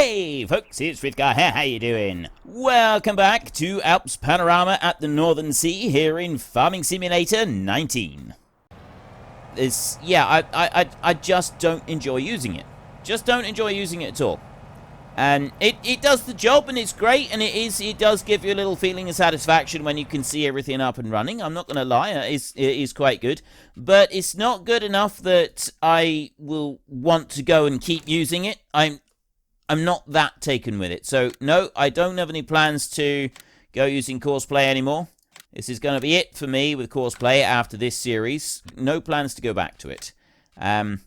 Hey folks, it's Frithgar here, how you doing? Welcome back to Alps Panorama at the Northern Sea here in Farming Simulator 19. I just don't enjoy using it. Just don't enjoy using it at all. And it does the job and it's great, and it does give you a little feeling of satisfaction when you can see everything up and running. I'm not going to lie, it is quite good. But it's not good enough that I will want to go and keep using it. I'm not that taken with it. So, no, I don't have any plans to go using Courseplay anymore. This is going to be it for me with Courseplay after this series. No plans to go back to it. I've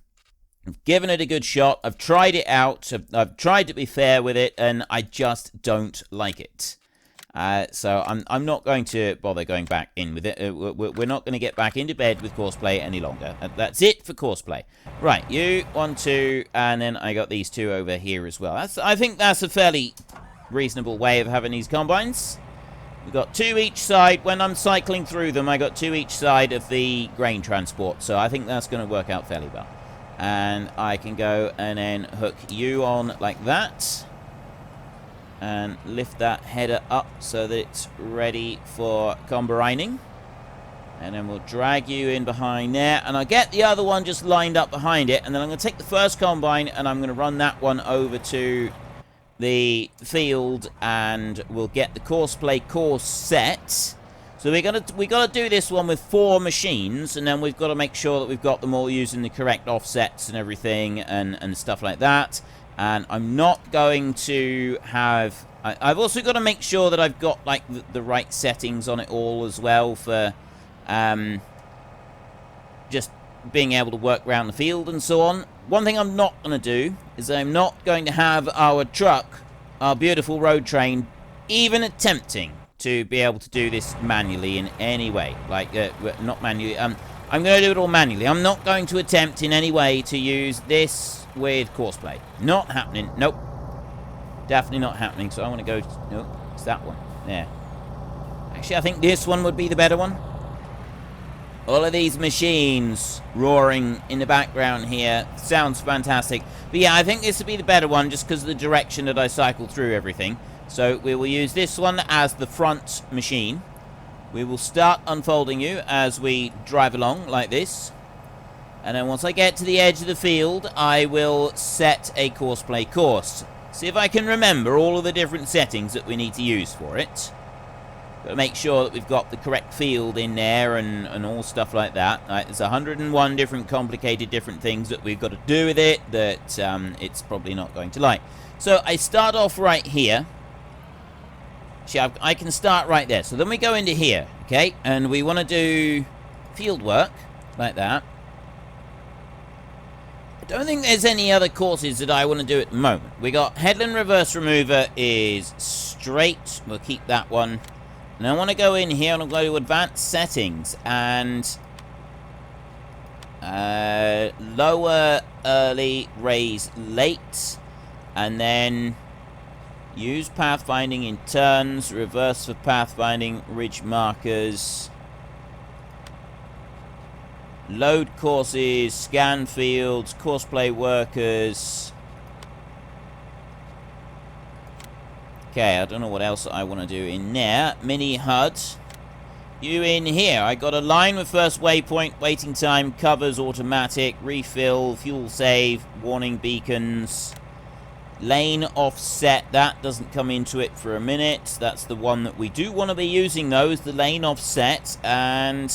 given it a good shot. I've tried it out. I've tried to be fair with it, and I just don't like it. So I'm not going to bother going back in with it. We're not going to get back into bed with Courseplay any longer. That's it for Courseplay. Right, you, 1, 2, and then I got these two over here as well. I think that's a fairly reasonable way of having these combines. We've got two each side. When I'm cycling through them, I got two each side of the grain transport. So I think that's going to work out fairly well. And I can go and then hook you on like that. And lift that header up so that it's ready for combining. And then we'll drag you in behind there. And I'll get the other one just lined up behind it. And then I'm going to take the first combine and I'm going to run that one over to the field. And we'll get the Courseplay course set. So we got to do this one with 4 machines. And then we've got to make sure that we've got them all using the correct offsets and everything and stuff like that. And I'm not going to have... I've also got to make sure that I've got like the right settings on it all as well for just being able to work around the field and so on. One thing I'm not going to do is I'm not going to have our truck, our beautiful road train, even attempting to be able to do this manually in any way. Like, not manually. I'm going to do it all manually. I'm not going to attempt in any way to use this with Courseplay. Not happening. Nope. Definitely not happening. So I want to go... Nope. It's that one. There. Actually, I think this one would be the better one. All of these machines roaring in the background here. Sounds fantastic. But yeah, I think this would be the better one just because of the direction that I cycle through everything. So we will use this one as the front machine. We will start unfolding you as we drive along like this. And then once I get to the edge of the field, I will set a Courseplay course. See if I can remember all of the different settings that we need to use for it. But make sure that we've got the correct field in there and all stuff like that. Right, there's 101 different complicated different things that we've got to do with it that it's probably not going to like. So I start off right here. See, I can start right there. So then we go into here, okay? And we want to do field work like that. I don't think there's any other courses that I want to do at the moment. We got headland reverse remover is straight. We'll keep that one. And I want to go in here and I'll go to advanced settings and lower, early, raise, late, and then use pathfinding in turns, reverse for pathfinding, ridge markers. Load courses, scan fields, Courseplay workers. Okay, I don't know what else I want to do in there. Mini HUD. You in here. I got a line with first waypoint, waiting time, covers, automatic, refill, fuel save, warning beacons. Lane offset. That doesn't come into it for a minute. That's the one that we do want to be using though, is the lane offset. And...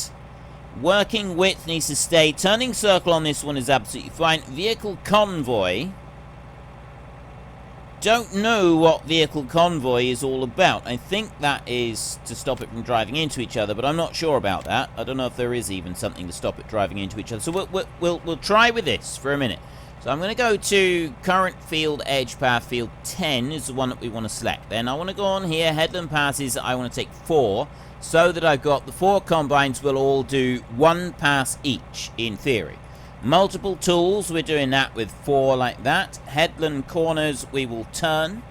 working width needs to stay. Turning circle on this one is absolutely fine. Vehicle convoy. Don't know what vehicle convoy is all about. I think that is to stop it from driving into each other, but I'm not sure about that. I don't know if there is even something to stop it driving into each other. So we'll try with this for a minute. So I'm going to go to current field edge path. Field 10 is the one that we want to select. Then I want to go on here. Headland passes. I want to take 4. So that I've got the 4 combines will all do 1 pass each, in theory. Multiple tools, we're doing that with 4 like that. Headland corners, we will turn.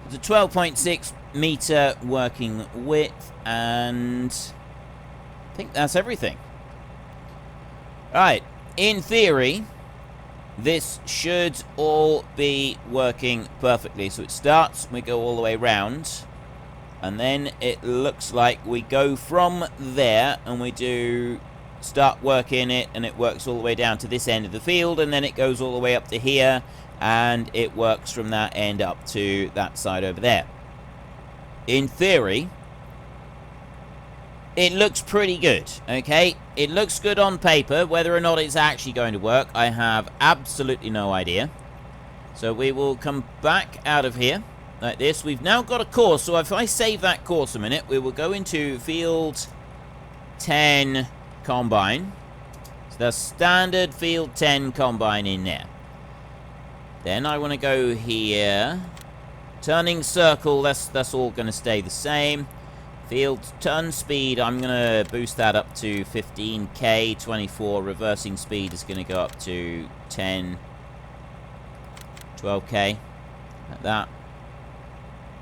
It's a 12.6 meter working width, and I think that's everything. Right, in theory, this should all be working perfectly. So it starts, we go all the way round, and then it looks like we go from there and we do start working it, and it works all the way down to this end of the field, and then it goes all the way up to here, and it works from that end up to that side over there. In theory, it looks pretty good, okay? It looks good on paper. Whether or not it's actually going to work, I have absolutely no idea. So we will come back out of here like this. We've now got a course, so if I save that course a minute, we will go into field 10 combine. So the standard field 10 combine in there. Then I want to go here. Turning circle, that's all going to stay the same. Field turn speed, I'm going to boost that up to 15k. 24 reversing speed is going to go up to 10, 12k, like that.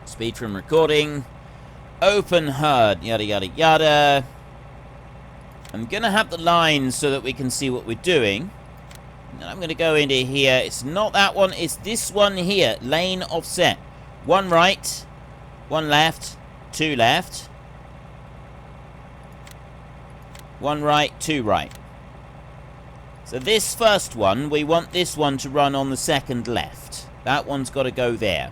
Speed from recording, open HUD, yada yada yada. I'm going to have the lines so that we can see what we're doing. And I'm going to go into here. It's not that one, it's this one here, lane offset. One right, one left, two left. One right, two right. So this first one, we want this one to run on the second left. That one's got to go there.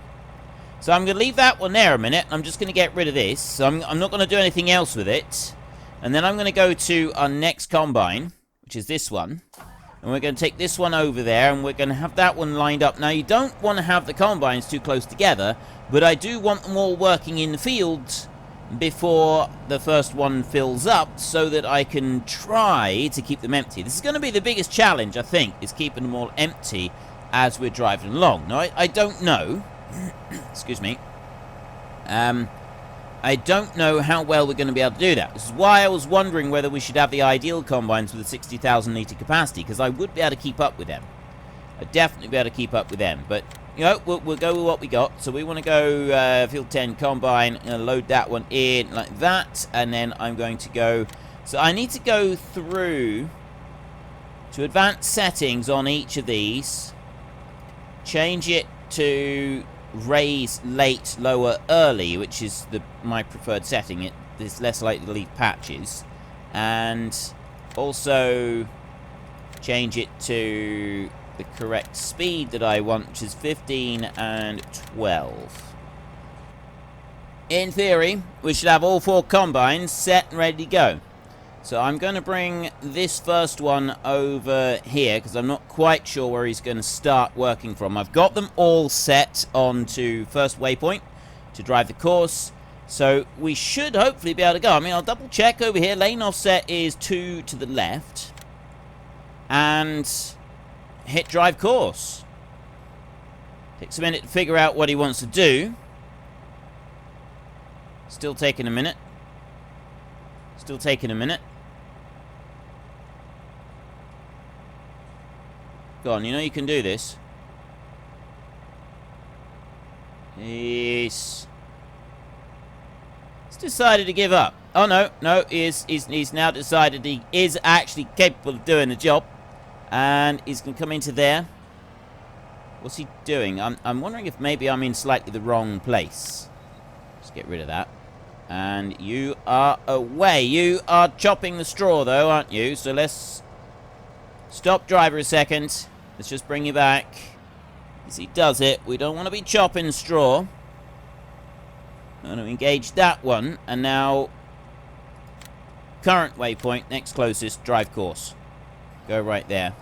So I'm going to leave that one there a minute. I'm just going to get rid of this. So I'm not going to do anything else with it. And then I'm going to go to our next combine, which is this one. And we're going to take this one over there, and we're going to have that one lined up. Now, you don't want to have the combines too close together, but I do want them all working in the field before the first one fills up, so that I can try to keep them empty. This is going to be the biggest challenge, I think, is keeping them all empty as we're driving along. Now, I don't know. Excuse me. I don't know how well we're going to be able to do that. This is why I was wondering whether we should have the ideal combines with a 60,000 litre capacity, because I would be able to keep up with them. I'd definitely be able to keep up with them, but you know, we'll go with what we got. So we want to go field 10 combine, and load that one in like that, and then I'm going to go. So I need to go through to advanced settings on each of these, change it to raise late, lower, early, which is my preferred setting. It is less likely to leave patches, and also change it to the correct speed that I want, which is 15 and 12. In theory, we should have all 4 combines set and ready to go. So I'm going to bring this first one over here, because I'm not quite sure where he's going to start working from. I've got them all set onto first waypoint to drive the course, so we should hopefully be able to go. I mean, I'll double check over here. Lane offset is 2 to the left, and hit drive course. Takes a minute to figure out what he wants to do. Still taking a minute. Still taking a minute. Go on, you know you can do this. He's decided to give up. Oh no, he's now decided he is actually capable of doing the job. And he's going to come into there. What's he doing? I'm wondering if maybe I'm in slightly the wrong place. Let's get rid of that. And you are away. You are chopping the straw, though, aren't you? So let's stop driver a second. Let's just bring you back. As he does it, we don't want to be chopping straw. I'm going to engage that one. And now, current waypoint, next closest, drive course. Go right there.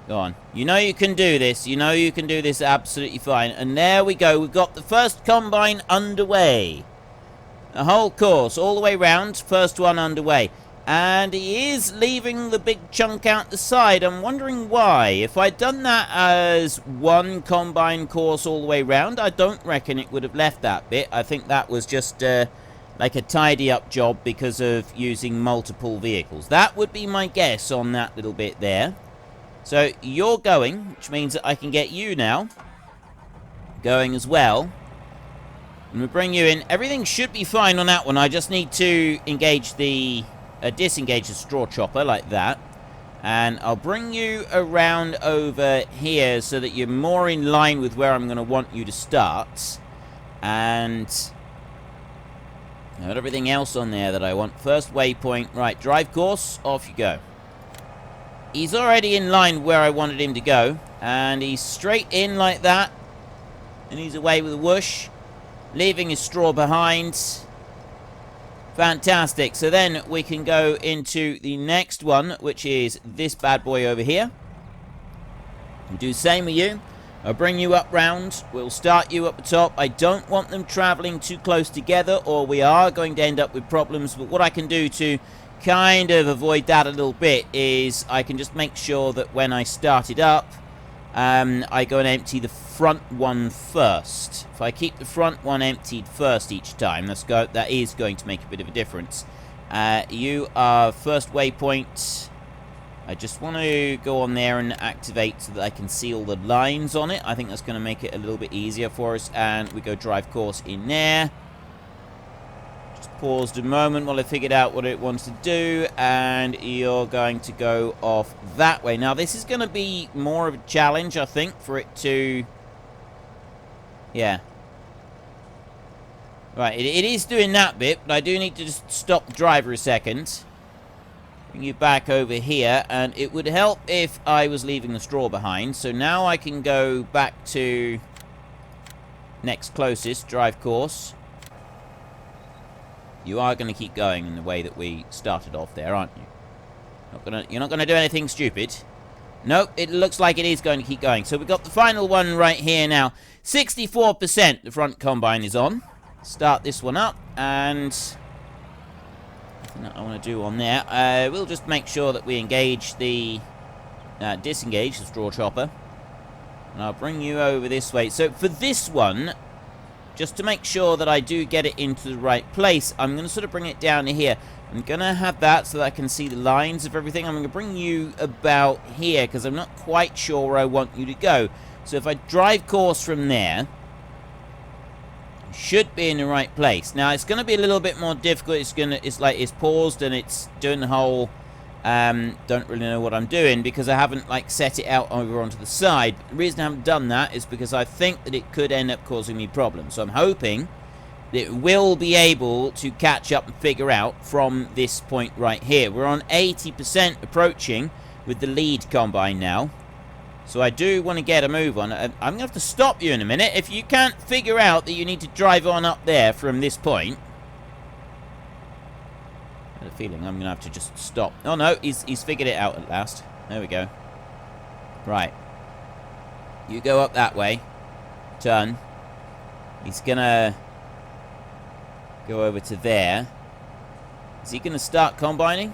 Go on. You know you can do this. You know you can do this absolutely fine. And there we go. We've got the first combine underway. The whole course, all the way round. First one underway. And he is leaving the big chunk out the side. I'm wondering why. If I'd done that as one combine course all the way round, I don't reckon it would have left that bit. I think that was just like a tidy up job because of using multiple vehicles. That would be my guess on that little bit there. So you're going, which means that I can get you now going as well. And we'll bring you in. Everything should be fine on that one. I just need to engage the disengage the straw chopper like that. And I'll bring you around over here so that you're more in line with where I'm going to want you to start. And got everything else on there that I want. First waypoint. Right, drive course. Off you go. He's already in line where I wanted him to go. And he's straight in like that. And he's away with a whoosh. Leaving his straw behind. Fantastic. So then we can go into the next one, which is this bad boy over here. We'll do the same with you. I'll bring you up round. We'll start you up the top. I don't want them traveling too close together, or we are going to end up with problems. But what I can do to kind of avoid that a little bit is I can just make sure that when I start it up, I go and empty the front one first. If I keep the front one emptied first each time, that is going to make a bit of a difference. You are first waypoint. I just want to go on there and activate so that I can see all the lines on it. I think that's going to make it a little bit easier for us. And we go drive course in there. Just paused a moment while I figured out what it wants to do. And you're going to go off that way. Now, this is going to be more of a challenge, I think, for it to... Yeah. Right, it is doing that bit, but I do need to just stop the driver a second. Bring you back over here, and it would help if I was leaving the straw behind. So now I can go back to next closest, drive course. You are going to keep going in the way that we started off there, aren't you? You're not going to do anything stupid. Nope, it looks like it is going to keep going. So we've got the final one right here now. 64% the front combine is on. Start this one up, and nothing that I want to do on there. We'll just make sure that we engage the disengage the straw chopper, and I'll bring you over this way. So for this one, just to make sure that I do get it into the right place, I'm going to sort of bring it down to here. I'm going to have that so that I can see the lines of everything. I'm going to bring you about here because I'm not quite sure where I want you to go. So if I drive course from there, you should be in the right place. Now it's going to be a little bit more difficult. It's paused and it's doing the whole don't really know what I'm doing because I haven't set it out over onto the side. But the reason I haven't done that is because I think that it could end up causing me problems. So I'm hoping that it will be able to catch up and figure out from this point right here. We're on 80% approaching with the lead combine now. So I do want to get a move on. I'm going to have to stop you in a minute. If you can't figure out that you need to drive on up there from this point, I have a feeling I'm going to have to just stop. Oh no, he's figured it out at last. There we go. Right. You go up that way. Turn. He's going to go over to there. Is he going to start combining?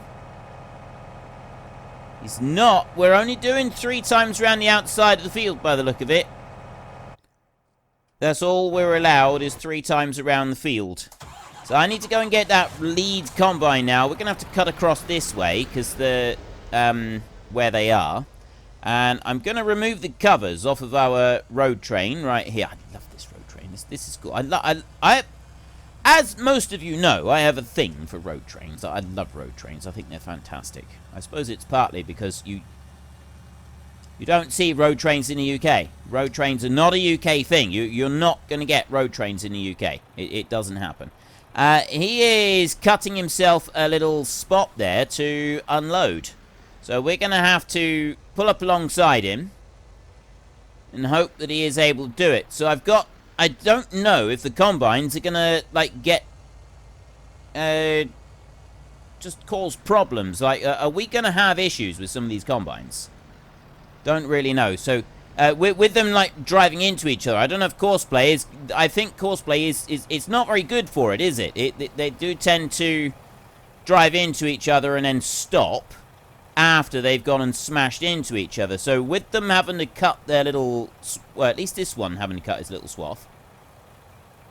He's not. We're only doing 3 times around the outside of the field by the look of it. That's all we're allowed is 3 times around the field. So I need to go and get that lead combine now. We're going to have to cut across this way because the where they are. And I'm going to remove the covers off of our road train right here. I love this road train. This is cool. As most of you know, I have a thing for road trains. I love road trains. I think they're fantastic. I suppose it's partly because you don't see road trains in the UK. Road trains are not a UK thing. You're not going to get road trains in the UK. It doesn't happen. He is cutting himself a little spot there to unload. So we're going to have to pull up alongside him and hope that he is able to do it. So I don't know if the combines are going to, get... just cause problems. Are we going to have issues with some of these combines? Don't really know. So, with them, driving into each other, I don't know if courseplay is... I think courseplay is it's not very good for it, is it? They do tend to drive into each other and then stop after they've gone and smashed into each other. So with them having to cut their little... Well, at least this one having to cut his little swath.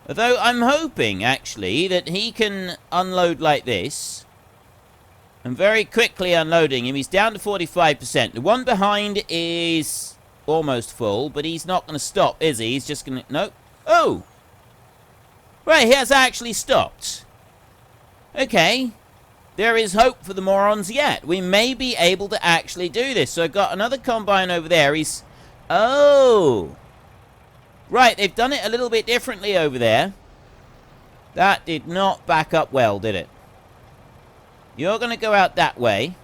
Although I'm hoping, actually, that he can unload like this. And very quickly unloading him. He's down to 45%. The one behind is almost full, but he's not going to stop, is he? He's just going to... Nope. Oh! Right, he has actually stopped. Okay. there is hope for the morons yet. We may be able to actually do this. So I've got another combine over there. He's... Oh! Right, they've done it a little bit differently over there. That did not back up well, did it? You're going to go out that way.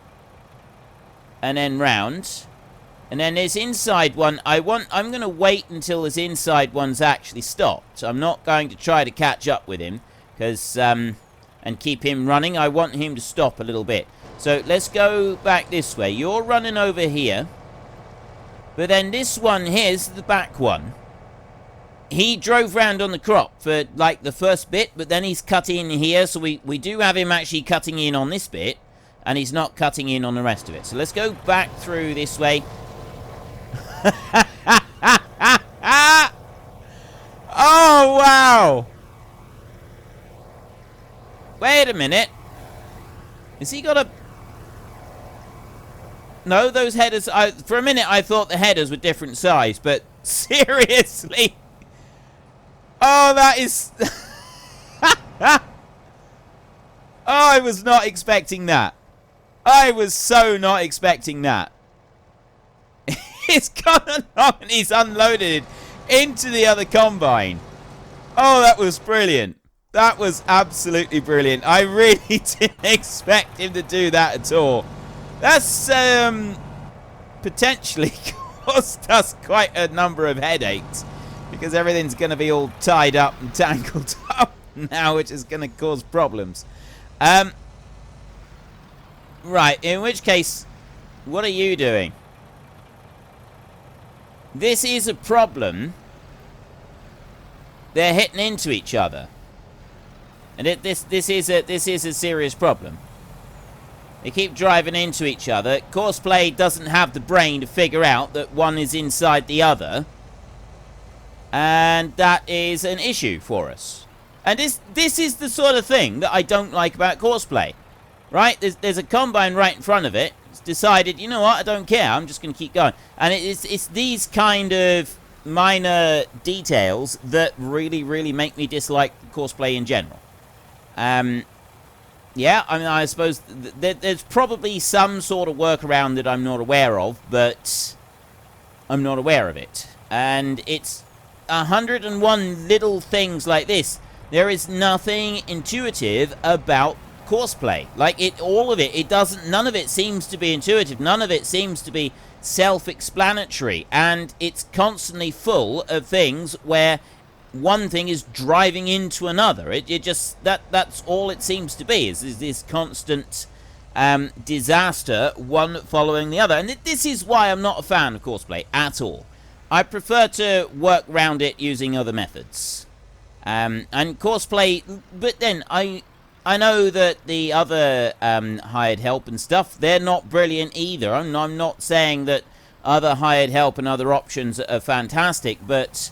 And then round. And then this inside one, I'm going to wait until this inside one's actually stopped. I'm not going to try to catch up with him. Because, and keep him running. I want him to stop a little bit. So let's go back this way. You're running over here. But then this one here's the back one. He drove round on the crop for, like, the first bit, but then he's cut in here, so we do have him actually cutting in on this bit, and he's not cutting in on the rest of it. So let's go back through this way. Oh, wow! Wait a minute. Has he got a... No, those headers... for a minute, I thought the headers were different size, but seriously... Oh, that is... Oh, I was not expecting that. I was so not expecting that. He's gone along and he's unloaded into the other combine. Oh, that was brilliant. That was absolutely brilliant. I really didn't expect him to do that at all. That's potentially caused us quite a number of headaches. Because everything's going to be all tied up and tangled up now, which is going to cause problems. Right, in which case, what are you doing? This is a problem. They're hitting into each other. And this is a serious problem. They keep driving into each other. Courseplay doesn't have the brain to figure out that one is inside the other. And that is an issue for us. And this is the sort of thing that I don't like about Courseplay. Right? There's a combine right in front of it. It's decided, you know what, I don't care. I'm just going to keep going. And it's these kind of minor details that really, really make me dislike Courseplay in general. Yeah, I mean, I suppose there's probably some sort of workaround that I'm not aware of, but I'm not aware of it. And it's 101 little things like this. There is nothing intuitive about Courseplay. Like, all of it doesn't, none of it seems to be intuitive. None of it seems to be self-explanatory. And it's constantly full of things where one thing is driving into another. It just, that's all it seems to be, is this constant disaster, one following the other. And this is why I'm not a fan of Courseplay at all. I prefer to work around it using other methods. And Courseplay, but then I know that the other hired help and stuff, they're not brilliant either. I'm not saying that other hired help and other options are fantastic, but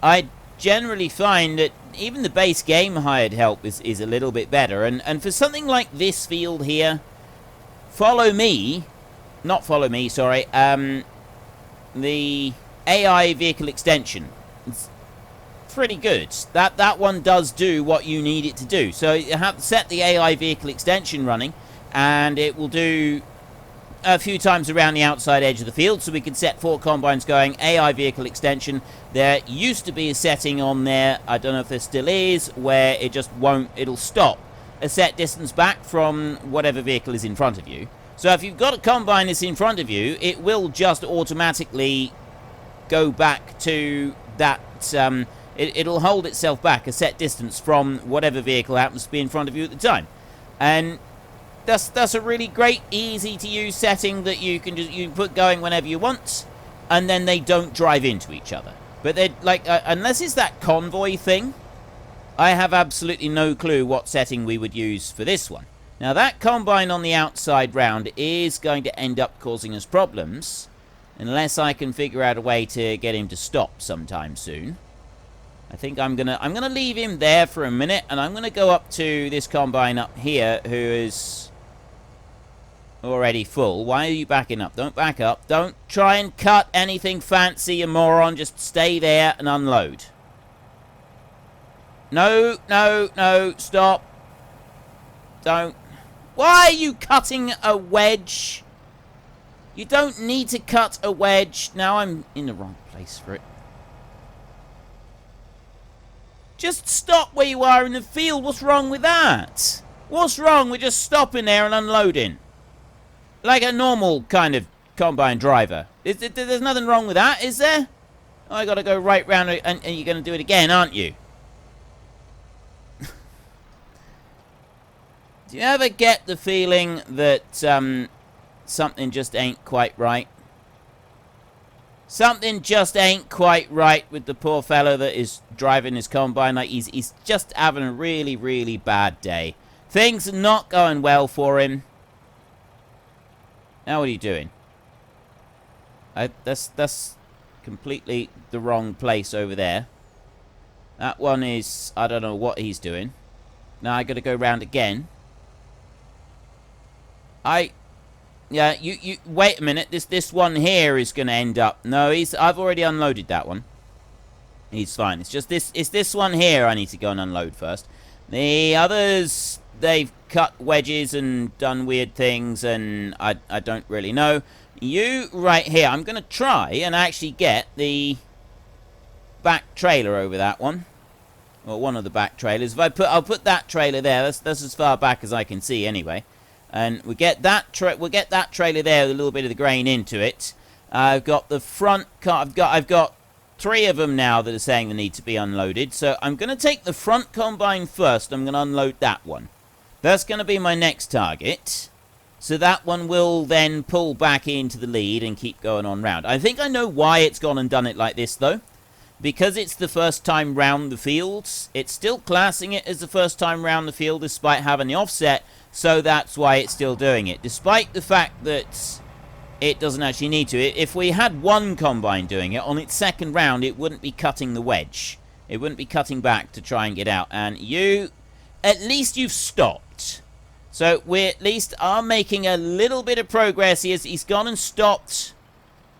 I generally find that even the base game hired help is a little bit better. And for something like this field here, the AI vehicle extension. It's pretty good. That one does do what you need it to do. So you have to set the AI vehicle extension running, and it will do a few times around the outside edge of the field. So we can set 4 combines going, AI vehicle extension. There used to be a setting on there, I don't know if there still is, where it just won't, it'll stop a set distance back from whatever vehicle is in front of you. So if you've got a combine that's in front of you, it will just automatically go back to that, it'll hold itself back a set distance from whatever vehicle happens to be in front of you at the time. And that's a really great, easy to use setting that you can put going whenever you want, and then they don't drive into each other. But they're like, unless it's that convoy thing, I have absolutely no clue what setting we would use for this one. Now that combine on the outside round is going to end up causing us problems, unless I can figure out a way to get him to stop sometime soon. I think I'm gonna leave him there for a minute, and I'm gonna go up to this combine up here, who is already full. Why are you backing up? Don't back up. Don't try and cut anything fancy, you moron. Just stay there and unload. No, no, no, stop. Don't. Why are you cutting a wedge? You don't need to cut a wedge. Now I'm in the wrong place for it. Just stop where you are in the field. What's wrong with that? What's wrong with just stopping there and unloading? Like a normal kind of combine driver. There's nothing wrong with that, is there? Oh, I gotta go right round and you're gonna do it again, aren't you? Do you ever get the feeling that something just ain't quite right? Something just ain't quite right with the poor fellow that is driving his combine. Like he's just having a really, really bad day. Things are not going well for him. Now what are you doing? That's completely the wrong place over there. That one is, I don't know what he's doing. Now I got to go round again. Yeah, you wait a minute. This one here is going to end up. No, I've already unloaded that one. He's fine. It's just this one here I need to go and unload first. The others, they've cut wedges and done weird things, and I don't really know. You right here, I'm going to try and actually get the back trailer over that one. Or one of the back trailers. I'll put that trailer there. That's as far back as I can see anyway. And we'll get that trailer there with a little bit of the grain into it. I've got the front car. I've got 3 of them now that are saying they need to be unloaded. So I'm going to take the front combine first. I'm going to unload that one. That's going to be my next target. So that one will then pull back into the lead and keep going on round. I think I know why it's gone and done it like this though. Because it's the first time round the fields. It's still classing it as the first time round the field despite having the offset. So that's why it's still doing it. Despite the fact that it doesn't actually need to. If we had one combine doing it, on its second round, it wouldn't be cutting the wedge. It wouldn't be cutting back to try and get out. And at least you've stopped. So we at least are making a little bit of progress. He's gone and stopped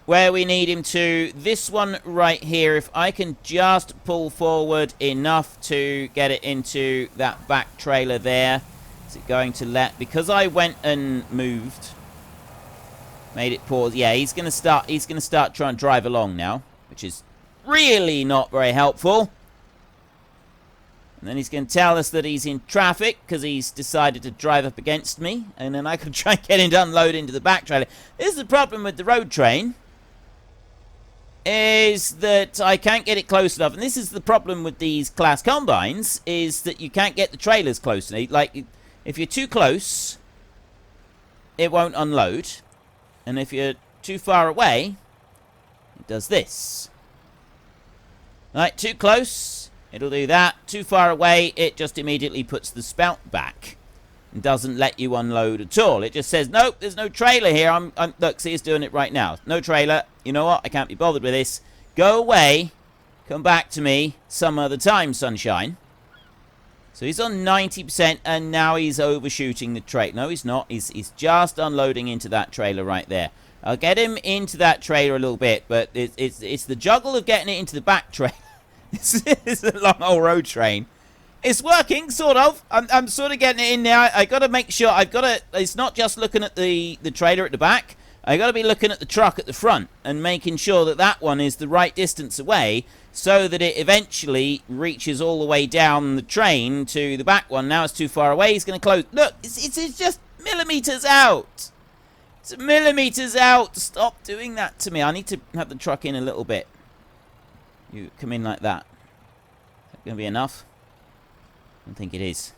where we need him to. This one right here, if I can just pull forward enough to get it into that back trailer there. Is it going to let... Because I went and moved, made it pause. Yeah, he's going to start trying to drive along now, which is really not very helpful. And then he's going to tell us that he's in traffic because he's decided to drive up against me. And then I could try and get him to unload into the back trailer. This is the problem with the road train. Is that I can't get it close enough. And this is the problem with these Claas combines. Is that you can't get the trailers close enough. Like, if you're too close, it won't unload. And if you're too far away, it does this. Right, too close, it'll do that. Too far away, it just immediately puts the spout back. And doesn't let you unload at all. It just says, nope, there's no trailer here. Look, see, it's doing it right now. No trailer. You know what? I can't be bothered with this. Go away. Come back to me some other time, sunshine. So he's on 90%, and now he's overshooting the trailer. No, he's not. He's just unloading into that trailer right there. I'll get him into that trailer a little bit, but it's the juggle of getting it into the back trailer. It's a long old road train. It's working, sort of. I'm sort of getting it in now. I got to make sure. It's not just looking at the trailer at the back. I got to be looking at the truck at the front and making sure that that one is the right distance away so that it eventually reaches all the way down the train to the back one. Now it's too far away. He's going to close. Look, it's just millimeters out. It's millimeters out. Stop doing that to me. I need to have the truck in a little bit. You come in like that. Is that going to be enough? I don't think it is.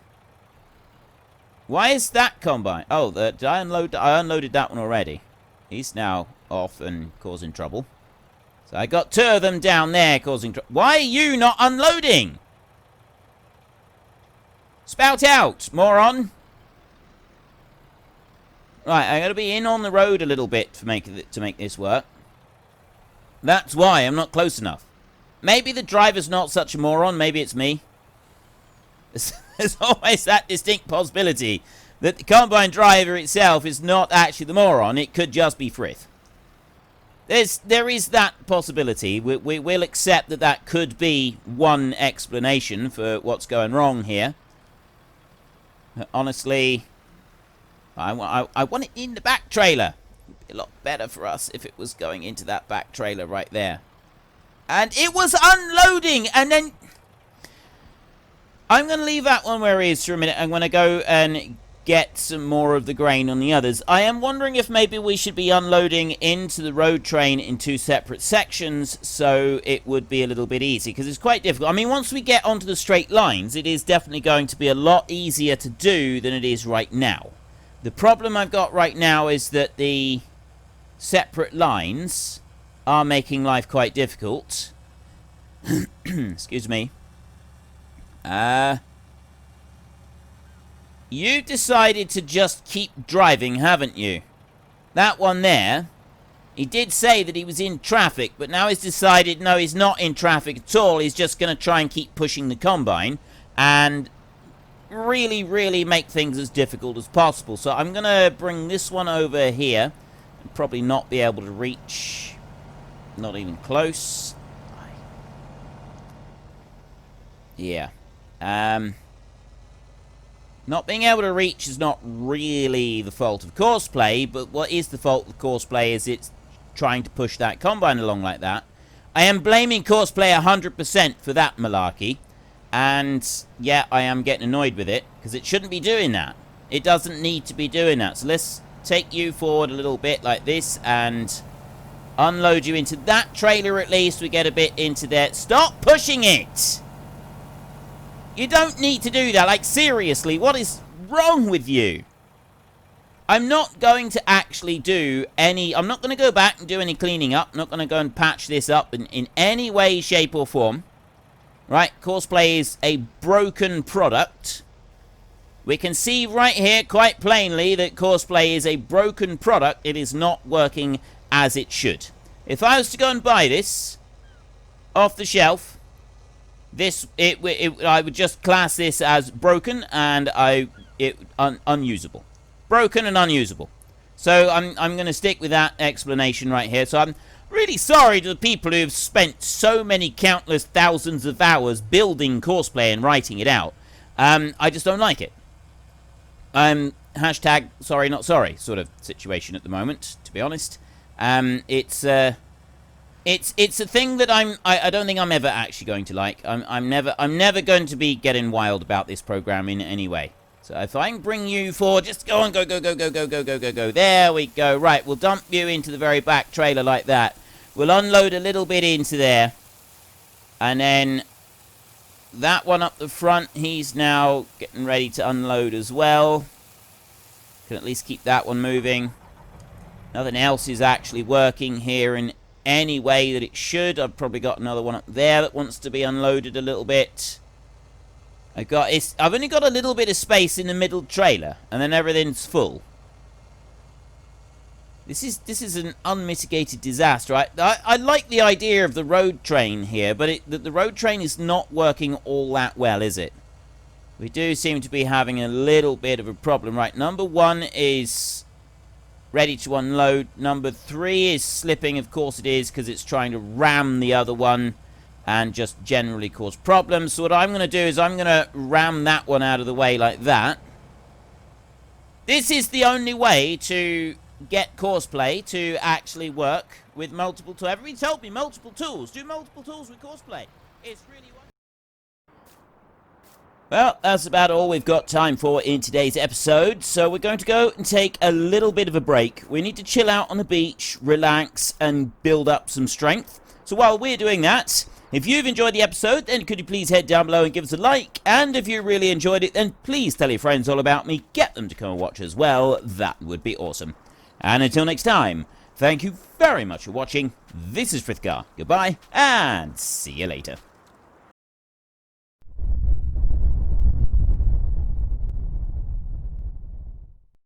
Why is that combine? Oh, did I unload? I unloaded that one already. He's now off and causing trouble. So I got 2 of them down there causing trouble. Why are you not unloading? Spout out, moron. Right, I got to be in on the road a little bit to make this work. That's why I'm not close enough. Maybe the driver's not such a moron. Maybe it's me. There's always that distinct possibility that the combine driver itself is not actually the moron. It could just be Frith. There is that possibility. We'll accept that could be one explanation for what's going wrong here. But honestly, I want it in the back trailer. It'd be a lot better for us if it was going into that back trailer right there. And it was unloading, and then... I'm going to leave that one where it is for a minute. I'm going to go and get some more of the grain on the others. I am wondering if maybe we should be unloading into the road train in 2 separate sections, so it would be a little bit easy, because it's quite difficult. I mean, once we get onto the straight lines, it is definitely going to be a lot easier to do than it is right now. The problem I've got right now is that the separate lines are making life quite difficult. Excuse me. You've decided to just keep driving, haven't you? That one there, he did say that he was in traffic, but now he's decided, no, he's not in traffic at all. He's just going to try and keep pushing the combine and really, really make things as difficult as possible. So I'm going to bring this one over here and probably not be able to reach, not even close. Yeah. Not being able to reach is not really the fault of Courseplay, but what is the fault of Courseplay is it's trying to push that combine along like that. I am blaming Courseplay 100% for that malarkey, and yeah, I am getting annoyed with it, because it shouldn't be doing that. It doesn't need to be doing that. So let's take you forward a little bit like this, and unload you into that trailer at least. We get a bit into there. Stop pushing it! You don't need to do that. Like, seriously, what is wrong with you? I'm not going to actually do any... I'm not going to go back and do any cleaning up. I'm not going to go and patch this up in any way, shape, or form. Right? Courseplay is a broken product. We can see right here quite plainly that Courseplay is a broken product. It is not working as it should. If I was to go and buy this off the shelf... I would just class this as broken and unusable. Broken and unusable. So I'm going to stick with that explanation right here. So I'm really sorry to the people who have spent so many countless thousands of hours building Courseplay and writing it out. I just don't like it. Hashtag sorry not sorry sort of situation at the moment, to be honest. It's a thing that I don't think I'm ever actually going to like. I'm never going to be getting wild about this program in any way. So if I can bring you forward, just go on, go. There we go. Right, we'll dump you into the very back trailer like that. We'll unload a little bit into there. And then that one up the front, he's now getting ready to unload as well. Can at least keep that one moving. Nothing else is actually working here in any way that it should. I've probably got another one up there that wants to be unloaded a little bit. I've only got a little bit of space in the middle trailer, and then everything's full. This is an unmitigated disaster. I like the idea of the road train here, but the road train is not working all that well, is it? We do seem to be having a little bit of a problem. Right, number 1 is ready to unload. Number 3 is slipping. Of course it is, because it's trying to ram the other one and just generally cause problems. So what I'm going to do is I'm going to ram that one out of the way like that. This is the only way to get Courseplay to actually work with multiple tools. Everybody told me multiple tools. Do multiple tools with Courseplay. It's really wonderful. Well, that's about all we've got time for in today's episode, so we're going to go and take a little bit of a break. We need to chill out on the beach, relax, and build up some strength. So while we're doing that, if you've enjoyed the episode, then could you please head down below and give us a like, and if you really enjoyed it, then please tell your friends all about me, get them to come and watch as well. That would be awesome. And until next time, thank you very much for watching. This is Frithgar. Goodbye, and see you later.